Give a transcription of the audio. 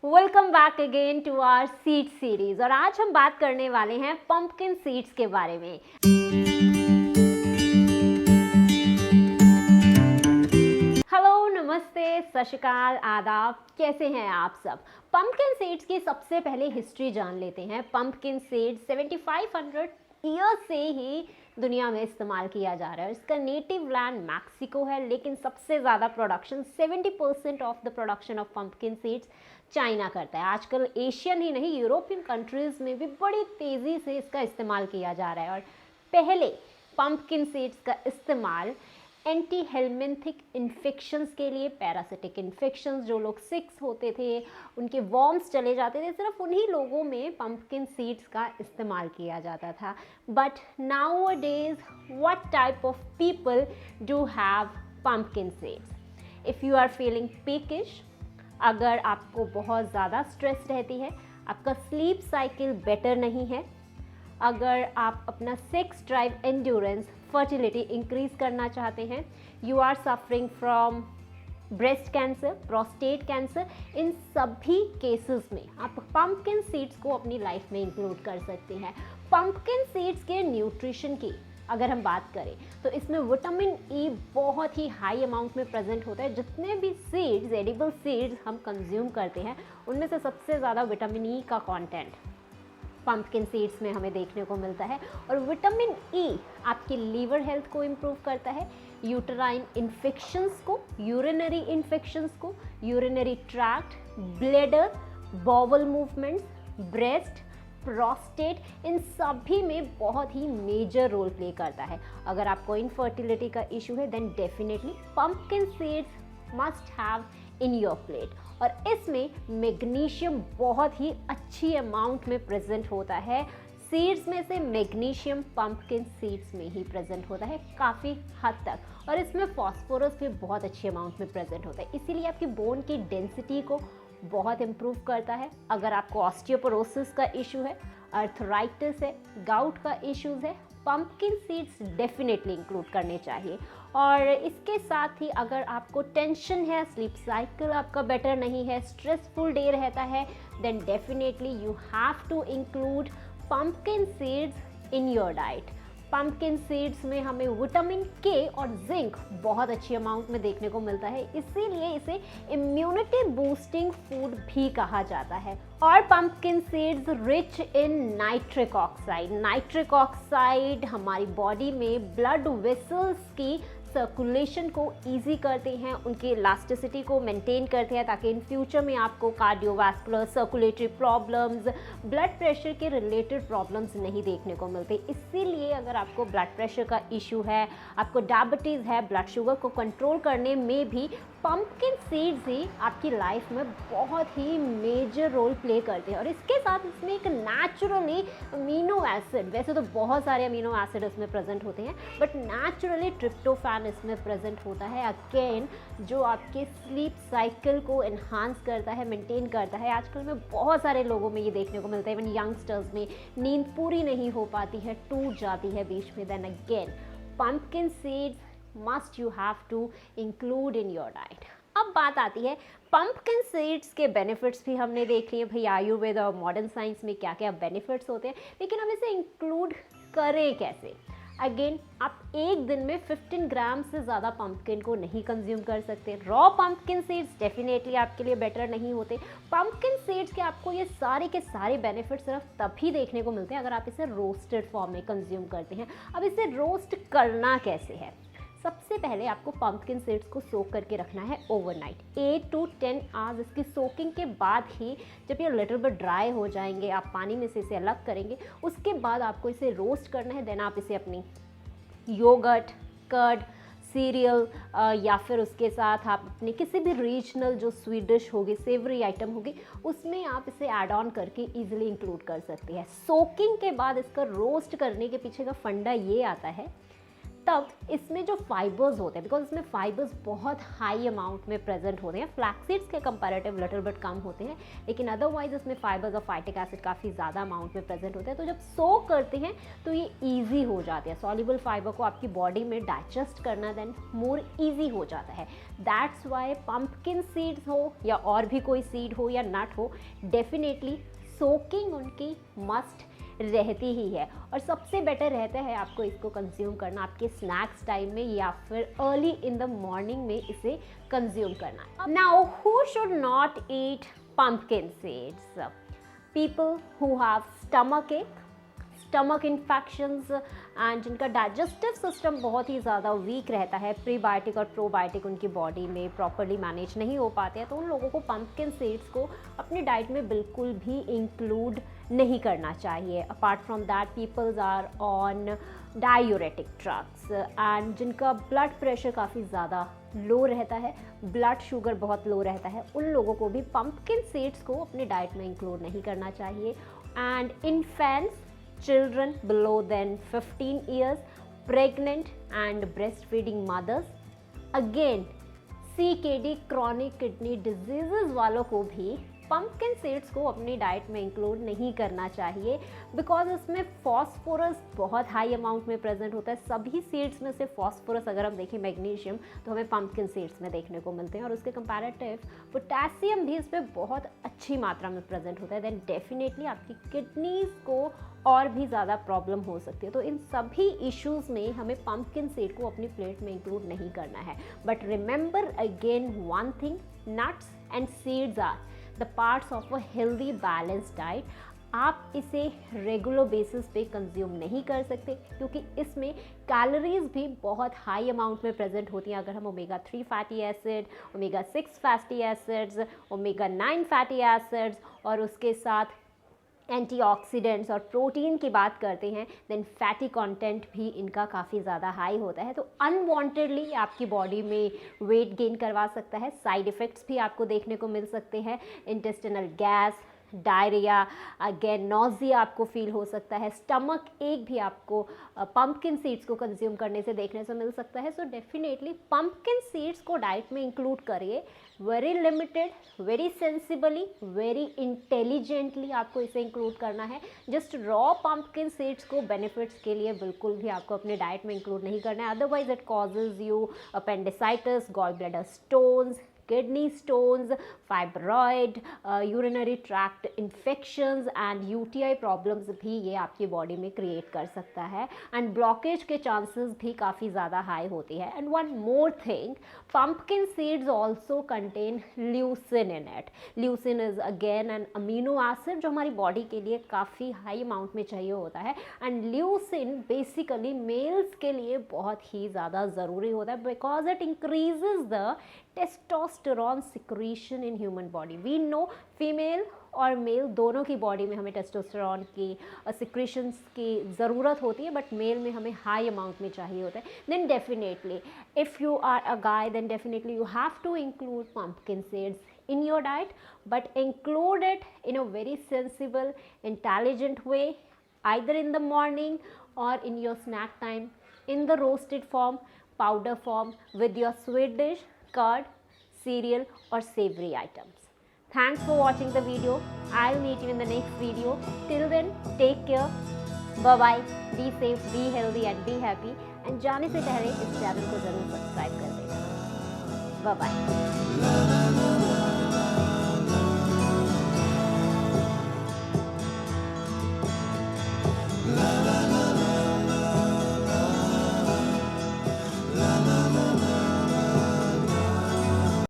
Welcome back again to our seed series. और आज हम बात करने वाले हैं पंपकिन सीड्स के बारे में। हेलो, नमस्ते, सत श्री अकाल, आदाब, कैसे हैं आप सब। पंपकिन सीड्स की सबसे पहले हिस्ट्री जान लेते हैं। पंपकिन सीड्स 7500 ईयर्स से ही दुनिया में इस्तेमाल किया जा रहा है। इसका नेटिव लैंड मैक्सिको है, लेकिन सबसे ज़्यादा production 70% of the production of pumpkin seeds China करता है। आजकल एशियन ही नहीं, यूरोपियन कंट्रीज़ में भी बड़ी तेज़ी से इसका इस्तेमाल किया जा रहा है। और पहले पंपकिन सीड्स का इस्तेमाल एंटी हेलमिंथिक इन्फेक्शंस के लिए, पैरासिटिक इन्फेक्शंस, जो लोग सिक्स होते थे, उनके वॉर्म्स चले जाते थे, सिर्फ उन्हीं लोगों में पंपकिन सीड्स का इस्तेमाल किया जाता था। But nowadays what type of people do have pumpkin seeds? If you are feeling peckish, अगर आपको बहुत ज़्यादा स्ट्रेस रहती है, आपका स्लीप साइकिल बेटर नहीं है, अगर आप अपना sex drive, endurance, fertility increase करना चाहते हैं, you are suffering from breast cancer, prostate cancer, इन सभी केसेस में आप पंपकिन सीड्स को अपनी लाइफ में इंक्लूड कर सकते हैं। पंपकिन सीड्स के न्यूट्रिशन की अगर हम बात करें तो इसमें विटामिन ई बहुत ही हाई अमाउंट में प्रेजेंट होता है। जितने भी सीड्स, एडिबल सीड्स हम कंज्यूम करते हैं, उनमें से सबसे ज़्यादा विटामिन ई का कंटेंट पंपकिन सीड्स में हमें देखने को मिलता है। और विटामिन ई आपकी लीवर हेल्थ को इम्प्रूव करता है, यूटेराइन इन्फेक्शंस को, यूरिनरी इन्फेक्शंस को, urinary tract, bladder, bowel movements, breast, prostate, इन सभी में बहुत ही मेजर रोल प्ले करता है। अगर आपको इनफर्टिलिटी का इशू है, then definitely pumpkin seeds must have in your plate. और इसमें मैग्नीशियम बहुत ही अच्छी अमाउंट में प्रेजेंट होता है। सीड्स में से मैग्नीशियम पंपकिन सीड्स में ही प्रेजेंट होता है काफ़ी हद तक। और इसमें फॉस्फोरस भी बहुत अच्छी अमाउंट में प्रेजेंट होता है, इसीलिए आपकी बोन की डेंसिटी को बहुत इम्प्रूव करता है। अगर आपको ऑस्टियोपोरोसिस का इशू है, अर्थराइटिस है, गाउट का इश्यूज है, पंपकिन सीड्स डेफिनेटली इंक्लूड करने चाहिए। और इसके साथ ही अगर आपको टेंशन है, स्लीप साइकिल आपका बेटर नहीं है, स्ट्रेसफुल डे रहता है, then definitely you have to include pumpkin seeds in your diet. Pumpkin seeds में हमें विटामिन के और जिंक बहुत अच्छी अमाउंट में देखने को मिलता है, इसीलिए इसे इम्यूनिटी बूस्टिंग फूड भी कहा जाता है। और pumpkin seeds rich in nitric oxide. Nitric oxide हमारी बॉडी में ब्लड वेसल्स की सर्कुलेशन को इजी करते हैं, उनकी इलास्टिसिटी को मेंटेन करते हैं, ताकि इन फ्यूचर में आपको cardiovascular, circulatory problems, blood pressure के रिलेटेड प्रॉब्लम्स नहीं देखने को मिलते। इसीलिए अगर आपको ब्लड प्रेशर का इशू है, आपको डायबिटीज़ है, ब्लड शुगर को कंट्रोल करने में भी पंपकिन सीड्स ही आपकी लाइफ में बहुत ही मेजर रोल प्ले करते हैं। और इसके साथ इसमें एक नेचुरली अमीनो एसिड, वैसे तो बहुत सारे अमीनो एसिड इसमें प्रेजेंट होते हैं, बट नेचुरली ट्रिप्टोफैन इसमें प्रेजेंट होता है, अगेन जो आपके स्लीप साइकिल को एनहांस करता है, मेंटेन करता है। आजकल में बहुत सारे लोगों में ये देखने को मिलता है, इवन यंगस्टर्स में नींद पूरी नहीं हो पाती है, टूट जाती है बीच में, then again pumpkin seeds must you have to include in your diet. अब बात आती है पंपकिन सीड्स के बेनिफिट्स भी हमने देख लिए भाई, आयुर्वेद और मॉडर्न साइंस में क्या क्या बेनिफिट्स होते हैं, लेकिन हम इसे इंक्लूड करें कैसे? अगेन आप एक दिन में 15 ग्राम से ज़्यादा पंपकिन को नहीं कंज्यूम कर सकते। रॉ पंपकिन सीड्स डेफिनेटली आपके लिए बेटर नहीं होते। पंपकिन सीड्स के आपको ये सारे के सारे बेनिफिट्स सिर्फ तभी देखने को मिलते हैं अगर आप इसे रोस्टेड फॉर्म में कंज्यूम करते हैं। अब इसे रोस्ट करना कैसे है? सबसे पहले आपको पंपकिन सीड्स को सोक करके रखना है ओवरनाइट, 8 to 10 आवर्स। इसकी सोकिंग के बाद ही जब ये लिटिल बिट ड्राई हो जाएंगे, आप पानी में से इसे अलग करेंगे, उसके बाद आपको इसे रोस्ट करना है। देन आप इसे अपनी योगर्ट, कर्ड, सीरियल या फिर उसके साथ आप अपने किसी भी रीजनल जो स्वीट डिश होगी, सेवरी आइटम होगी, उसमें आप इसे ऐड ऑन करके ईजिली इंक्लूड कर सकते हैं। सोकिंग के बाद इसका रोस्ट करने के पीछे का फंडा ये आता है तब इसमें जो फाइबर्स होते हैं, बिकॉज इसमें फाइबर्स बहुत हाई अमाउंट में प्रेजेंट होते हैं, फ्लैक्स सीड्स के कंपैरेटिव लिटिल बिट कम होते हैं, लेकिन अदरवाइज इसमें फाइबर्स और फाइटिक एसिड काफ़ी ज़्यादा अमाउंट में प्रेजेंट होते हैं। तो जब सोक करते हैं तो ये ईजी हो जाते हैं, सॉल्युबल फाइबर को आपकी बॉडी में डाइजेस्ट करना देन मोर ईजी हो जाता है। दैट्स वाई पम्पकिन सीड्स हो या और भी कोई सीड हो या नट हो, डेफिनेटली सोकिंग उनकी मस्ट रहती ही है। और सबसे बेटर रहता है आपको इसको कंज्यूम करना आपके स्नैक्स टाइम में या फिर अर्ली इन द मॉर्निंग में इसे कंज्यूम करना। Now who should not eat pumpkin seeds? People who have stomach infections and जिनका डाइजेस्टिव सिस्टम बहुत ही ज़्यादा वीक रहता है, प्रीबायोटिक और प्रोबायोटिक उनकी बॉडी में प्रॉपरली मैनेज नहीं हो पाते हैं, तो उन लोगों को पम्पकिन सीड्स को अपनी डाइट में बिल्कुल भी इंक्लूड नहीं करना चाहिए। Apart from that, peoples are on diuretic drugs and जिनका ब्लड प्रेशर काफ़ी ज़्यादा लो रहता है, ब्लड शुगर बहुत लो रहता है, उन लोगों को भी पम्पकिन सीड्स को अपनी डाइट में इंक्लूड नहीं करना चाहिए। And infants, children below than 15 years, pregnant and breastfeeding mothers, again CKD chronic kidney diseases वालों को भी पम्पकिन सीड्स को अपनी डाइट में इंक्लूड नहीं करना चाहिए, बिकॉज इसमें फॉस्फोरस बहुत हाई अमाउंट में प्रेजेंट होता है। सभी सीड्स में से फॉस्फोरस अगर हम देखें, मैग्नीशियम, तो हमें पम्पकिन सीड्स में देखने को मिलते हैं, और उसके कंपैरेटिव पोटेशियम भी इसमें बहुत अच्छी मात्रा में प्रेजेंट होता है। देन डेफिनेटली आपकी किडनीज को और भी ज़्यादा प्रॉब्लम हो सकती है। तो इन सभी इश्यूज़ में हमें पम्पकिन सीड को अपनी प्लेट में इंक्लूड नहीं करना है। But remember again one thing, nuts and seeds are the parts of a healthy balance diet. आप इसे रेगुलर बेसिस पे कंज्यूम नहीं कर सकते, क्योंकि इसमें कैलोरीज भी बहुत हाई अमाउंट में प्रेजेंट होती हैं। अगर हम omega 3 fatty acid, omega 6 fatty acids, omega 9 fatty acids और उसके साथ एंटीऑक्सीडेंट्स और प्रोटीन की बात करते हैं, देन फैटी कंटेंट भी इनका काफ़ी ज़्यादा हाई होता है। तो अनवांटेडली आपकी बॉडी में वेट गेन करवा सकता है। साइड इफ़ेक्ट्स भी आपको देखने को मिल सकते हैं, intestinal gas, diarrhoea, again nausea आपको फील हो सकता है, स्टमक एक भी आपको पम्पकिन सीड्स को कंज्यूम करने से देखने से मिल सकता है। सो डेफिनेटली पम्पकिन सीड्स को डाइट में इंक्लूड करिए, very limited, very sensibly, very intelligently आपको इसे इंक्लूड करना है। जस्ट रॉ पम्पकिन सीड्स को बेनिफिट्स के लिए बिल्कुल भी आपको अपने डाइट में इंक्लूड नहीं करना है, otherwise it causes you appendicitis, gall bladder stones, kidney stones, fibroid, urinary tract infections and UTI problems भी ये आपकी बॉडी में क्रिएट कर सकता है, एंड ब्लॉकेज के चांसेस भी काफ़ी ज़्यादा हाई होती है। And one more thing, pumpkin seeds also contain leucine in it. Leucine is again an amino acid जो हमारी बॉडी के लिए काफ़ी हाई अमाउंट में चाहिए होता है, एंड ल्यूसिन बेसिकली मेल्स के लिए बहुत ही ज़्यादा ज़रूरी होता है, because it increases the testosterone secretion in human body. We know female और मेल दोनों की बॉडी में हमें टेस्टोस्टेरॉन की सिक्रीशंस की ज़रूरत होती है, बट मेल में हमें हाई अमाउंट में चाहिए होता है। Then definitely if you are a guy, then definitely you have to include pumpkin seeds in your diet, but include it in a very sensible, intelligent way, either in the morning or in your snack time, in the roasted form, powder form, with your sweet dish, curd, cereal or savory items. Thanks for watching the video. I'll meet you in the next video. Till then, take care. Bye bye. Be safe, be healthy and be happy. And जाने से पहले इस channel को ज़रूर subscribe कर देना। Bye bye.